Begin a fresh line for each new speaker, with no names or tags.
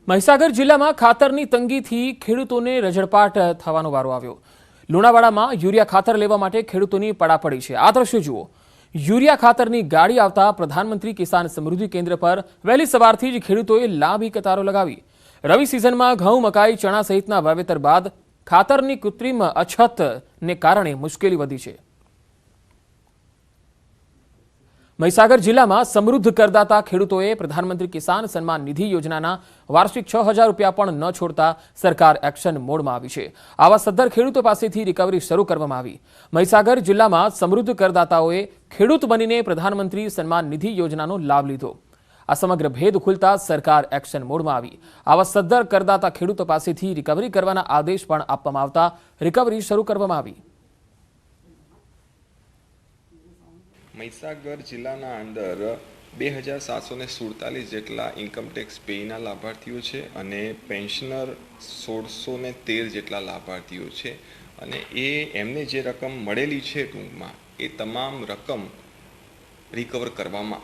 મહીસાગર જિલ્લામાં ખાતરની તંગીથી ખેડૂતોને રઝળપાટ થવાનો વારો આવ્યો। લુણાવાડામાં યુરિયા ખાતર લેવા માટે ખેડૂતોની પડાપડી છે। આ દ્રશ્યો જુઓ। યુરિયા ખાતરની ગાડી આવતા પ્રધાનમંત્રી કિસાન સમૃદ્ધિ કેન્દ્ર પર વહેલી સવારથી જ ખેડૂતોએ લાંબી કતારો લગાવી। રવિ સિઝનમાં ઘઉં, મકાઈ, ચણા સહિતના વાવેતર બાદ ખાતરની કૃત્રિમ અછતને કારણે મુશ્કેલી વધી છે। મહીસાગર જિલ્લામાં સમૃદ્ધ કરદાતા ખેડૂતોએ પ્રધાનમંત્રી કિસાન સન્માન નિધિ યોજનાના વાર્ષિક 6000 રૂપિયા પણ ન છોડતા સરકાર એક્શન મોડમાં આવી છે। આવા સદ્ધર ખેડૂતો પાસેથી રિકવરી શરૂ કરવામાં આવી। મહીસાગર જિલ્લામાં સમૃદ્ધ કરદાતાઓએ ખેડૂત બનીને પ્રધાનમંત્રી સન્માન નિધિ યોજનાનો લાભ લીધો। આ સમગ્ર ભેદ ખુલતા સરકાર એક્શન મોડમાં આવી। આવા સદ્ધર કરદાતા ખેડૂતો પાસેથી રિકવરી કરવાના આદેશ પણ આપવામાં આવતા રિકવરી શરૂ કરવામાં આવી।
મહીસાગર જિલ્લાના અંદર 2747 જેટલા ઇન્કમટેક્સ પેઈના લાભાર્થીઓ છે અને પેન્શનર 1613 જેટલા લાભાર્થીઓ છે અને એમને જે રકમ મળેલી છે ટૂંકમાં એ તમામ રકમ રિકવર કરવામાં